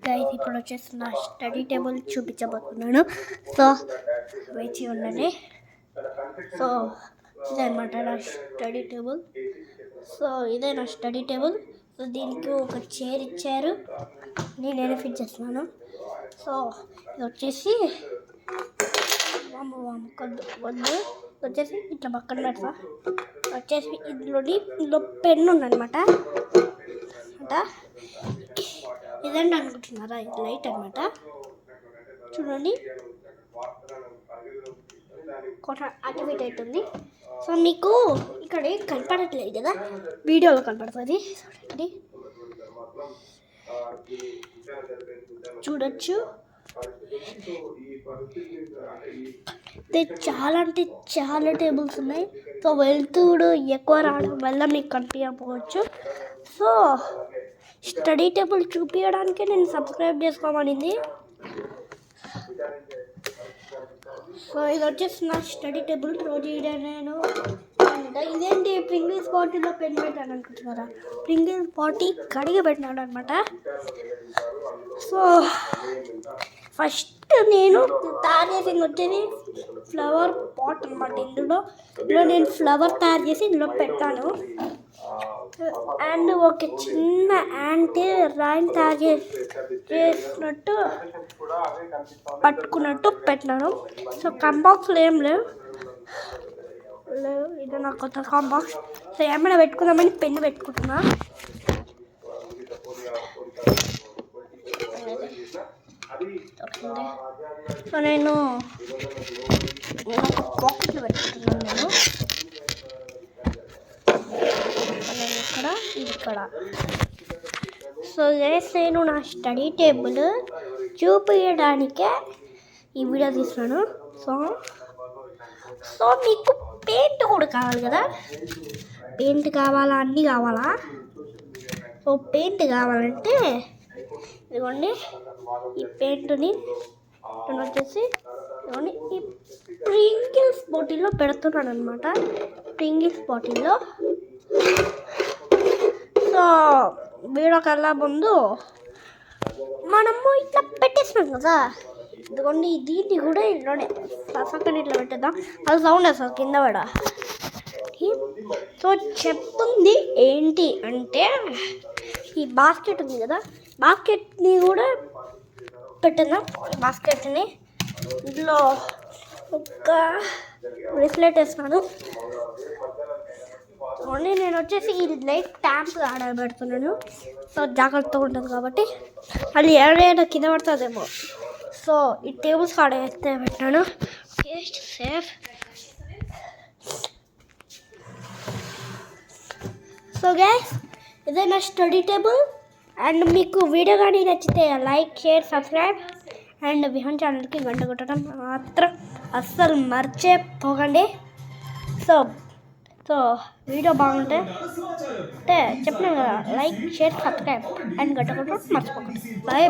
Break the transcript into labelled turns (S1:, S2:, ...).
S1: Guys ఇప్పుడు వచ్చేసి నా స్టడీ టేబుల్ చూపించబోతున్నాను. సో వేచి ఉండండి. సో ఇదన్నమాట నా స్టడీ టేబుల్. సో ఇదే నా స్టడీ టేబుల్. సో దీనికి ఒక చైర్ ఇచ్చారు, నేనే ఫిట్ చేస్తున్నాను. సో ఇది వచ్చేసి వద్దు వచ్చేసి ఇట్లా పక్కన పెడతా. వచ్చేసి ఇందులో పెన్ను ఉందన్నమాట. ఇదండి అనుకుంటున్నారా, ఇది లైట్ అనమాట. చూడండి కొంచెం యాక్టివేట్ అవుతుంది. సో మీకు ఇక్కడ ఏం కనపడట్లేదు కదా, వీడియోలో కనపడుతుంది. చూడొచ్చు. అంటే చాలా టేబుల్స్ ఉన్నాయి. సో వెళ్తుడు ఎక్కువ రావడం వల్ల మీకు కనిపించకపోవచ్చు. సో స్టడీ టేబుల్ చూపించడానికి నేను సబ్స్క్రైబ్ చేసుకోమనింది. సో ఇది వచ్చేసి నా స్టడీ టేబుల్. రోజు ఇదే నేను ఇదేంటి ప్రింగిల్స్ బాటిల్లో పెన్ పెట్టాను అనుకుంటున్నారా, ప్రింగిల్స్ బాటి కడిగి పెట్టినాడు అనమాట. సో ఫస్ట్ నేను తయారు చేసింది వచ్చేది ఫ్లవర్ పాట్ అనమాట. ఇందులో నేను ఫ్లవర్ తయారు చేసి ఇందులో పెట్టాను. అండ్ ఒక చిన్న యాంటీ రాయిని తయారు చేసినట్టు పట్టుకున్నట్టు పెట్టినాను. సో కంబాక్స్లో ఏం లేవు, ఇది నా కొత్త కాంబాక్స్. సో ఏమైనా పెట్టుకుందామని పెన్ను పెట్టుకుంటున్నా. సో నేను ఒక పాకెట్లో పెట్టుకుంటున్నాను. నేను ఇక్కడ సో నేను నా స్టడీ టేబుల్ చూపించడానికే ఈ వీడియో తీస్తున్నాను. సో మీకు పెయింట్ కూడా కావాలి కదా, పెయింట్ కావాలా, అన్నీ కావాలా. సో పెయింట్ కావాలంటే ఇదిగోండి, ఈ పెయింట్ని నేను వచ్చేసి ఇదిగోండి ఈ ప్రింగిల్స్ బాటిల్లో పెడుతున్నాను అనమాట. ప్రింగిల్స్ బాటిల్లో. సో వీడియోకల్లా ముందు మనము ఇట్లా పెట్టేసినాం కదా, ఇదిగోండి దీన్ని కూడా ఇంట్లోనే పక్కన ఇట్లా పెట్టేద్దాం. అది సౌండ్ వస్తుంది కింద పడ. సో చెప్తుంది ఏంటి అంటే, ఈ బాస్కెట్ ఉంది కదా, బాస్కెట్ని కూడా పెట్టేద్దాం. బాస్కెట్ని ఇందులో ఒక బ్రేస్లెట్ వేస్తున్నాను. ఓన్లీ నేను వచ్చేసి ఈ లైట్ ట్యాంప్ ఆడబెడుతున్నాను. సో జాగ్రత్తగా ఉంటుంది కాబట్టి అది ఎవరైనా కింద పడుతుందేమో. సో ఈ టేబుల్స్ కాడ వేస్తే పెట్టాను. సేఫ్. సో గైస్ ఇదే నా స్టడీ టేబుల్. అండ్ మీకు వీడియో కానీ నచ్చితే like, share, subscribe and Vihaan ఛానల్కి గంట కొట్టడం మాత్రం అస్సలు మర్చిపోకండి. సో వీడియో బాగుంటే చెప్పినాను కదా, లైక్, షేర్, సబ్స్క్రైబ్ అండ్ గంట కొట్టడం మర్చిపోకండి. బాయ్.